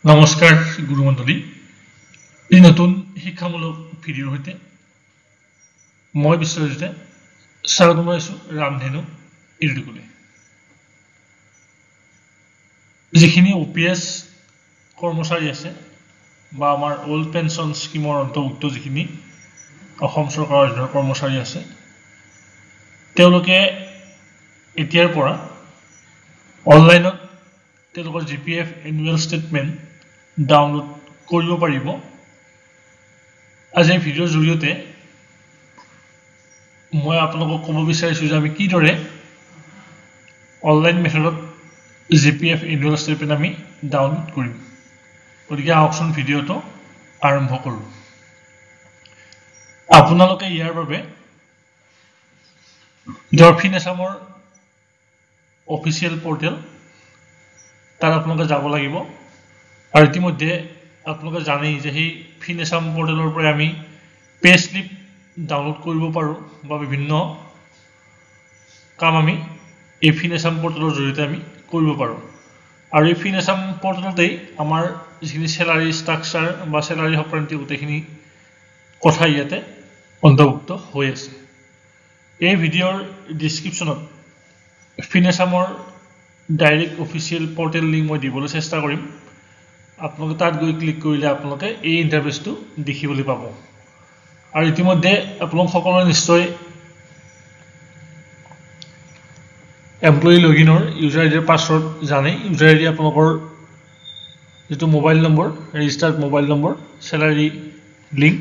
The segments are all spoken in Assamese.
নমস্কাৰ গুৰুমণ্ডলী এই নতুন শিক্ষামূলক ভিডিঅ'ৰ সৈতে মই বিশ্বজিতে স্বাগতম জনাইছো ৰামধেনু ইউটিউবলৈ যিখিনি ওপিএছ কৰ্মচাৰী আছে বা আমাৰ ওল্ড পেনশন স্কিমৰ অন্তৰ্ভুক্ত যিখিনি অসম চৰকাৰৰ অধীনৰ কৰ্মচাৰী আছে তেওঁলোকে এতিয়াৰ পৰা অনলাইনত তেওঁলোকৰ জিপিএফ এনুৱেল ষ্টেটমেণ্ট ডাউনলোড কৰিব পাৰিব আজি এই ভিডিঅ'ৰ জৰিয়তে মই আপোনালোকক ক'ব বিচাৰিছো যে আমি কিদৰে অনলাইন মেথডত জিপিএফ এনুৱেল ষ্টেটমেণ্ট আমি ডাউনলোড কৰিম গতিকে আহকচোন ভিডিঅ'টো আৰম্ভ কৰোঁ আপোনালোকে ইয়াৰ বাবে ডৰফিন আসামৰ অফিচিয়েল পৰ্টেল তাৰ আপোনালোকে যাব লাগিব আৰু ইতিমধ্যে আপোনালোকে জানেই যে সেই ফিনেসাম পৰ্টেলৰ পৰা আমি পে স্লিপ ডাউনলোড কৰিব পাৰো বা বিভিন্ন কাম আমি এই ফিনেসাম পৰ্টেলৰ জৰিয়তে আমি কৰিব পাৰো আৰু এই ফিনেসাম পৰ্টেলতেই আমাৰ যিখিনি স্যালাৰি ষ্ট্ৰাকচাৰ বা স্যালাৰি সংক্ৰান্তীয় গোটেইখিনি কথা ইয়াতে অন্তৰ্ভুক্ত হৈ আছে এই ভিডিঅ'ৰ ডেসক্ৰিপচনত ফিনেসামৰ ডাইৰেক্ট অফিচিয়েল পৰ্টেল লিংক মই দিবলৈ চেষ্টা কৰিম আপোনালোকে তাত গৈ ক্লিক কৰিলে আপোনালোকে এই ইন্টাৰফেসটো দেখিবলৈ পাব আৰু ইতিমধ্যে আপোনালোক সকলোৱে নিশ্চয় এমপ্লয়ি লগইনৰ ইউজাৰ আইডি পাছৱৰ্ড জানে ইউজাৰ আইডি আপোনালোকৰ যেটো mobile number registered mobile number স্যালাৰি link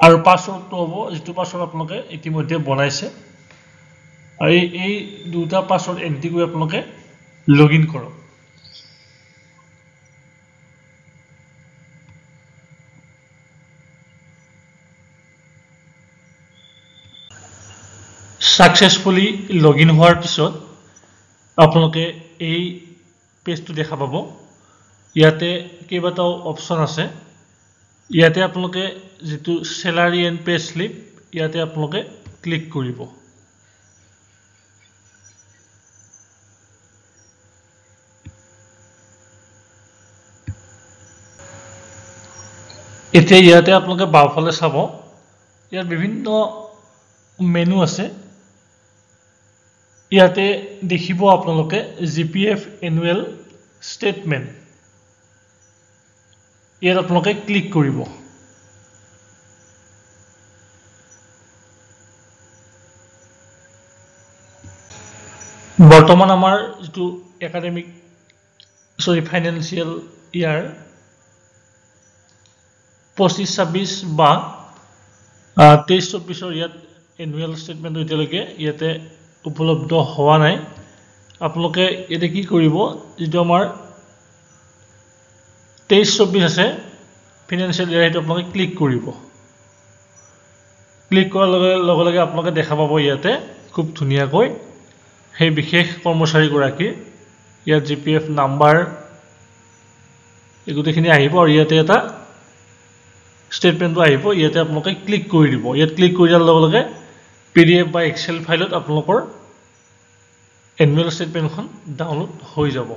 আৰু পাছৱৰ্ডটো হ'ব যেটো পাছৱৰ্ড আপোনালোকে ইতিমধ্যে বনাইছে আৰু এই দুটা পাছৱৰ্ড এন্ট্ৰি কৰি আপোনালোকে লগইন কৰক সাকসেসফুলি লগইন হোৱাৰ পিছত আপোনালোকে এই পেজটো দেখা পাব ইয়াতে কেইবাটাও অপচন আছে ইয়াতে আপোনালোকে যেটো স্যালাৰি এণ্ড পে স্লিপ ইয়াতে আপোনালোকে ক্লিক কৰিব এতিয়া ইয়াতে আপোনালোকে বাওঁফালে চাব ইয়াত বিভিন্ন মেনু আছে ইয়াতে দেখিব আপোনালোকে জিপিএফ এনুৱেল ষ্টেটমেণ্ট ইয়াত আপোনালোকে ক্লিক কৰিব বৰ্তমান আমাৰ যেটো একাডেমিক ফাইনান্সিয়েল ইয়াৰ 25-26 বা 23-24 ইয়াত এনুৱেল ষ্টেটমেণ্ট এতিয়ালৈকে ইয়াতে উপলব্ধ হোৱা নাই আপোনালোকে এতে কি কৰিব যেটো আমাৰ 23-24 আছে ফাইনান্সিয়েল ইয়াৰ এটা আপোনালোকে ক্লিক কৰিব ক্লিক কৰাৰ লগে লগে আপোনালোকে দেখা পাব ইয়াতে খুব ধুনিয়াকৈ সেই বিশেষ কৰ্মচাৰী গৰাকী ইয়াত জিপিএফ নাম্বাৰ এগুটেখিনি আহিব আৰু ইয়াতে এটা স্টেটমেন্টটো আহিব ইয়াতে আপোনালোকে ক্লিক কৰি দিব ইয়াত ক্লিক কৰি দিয়াৰ লগে লগে পিডিএফ বা এক্সেল ফাইলত আপোনালোকৰ এনুৱেল ষ্টেটমেন্টখন ডাউনলোড হৈ যাব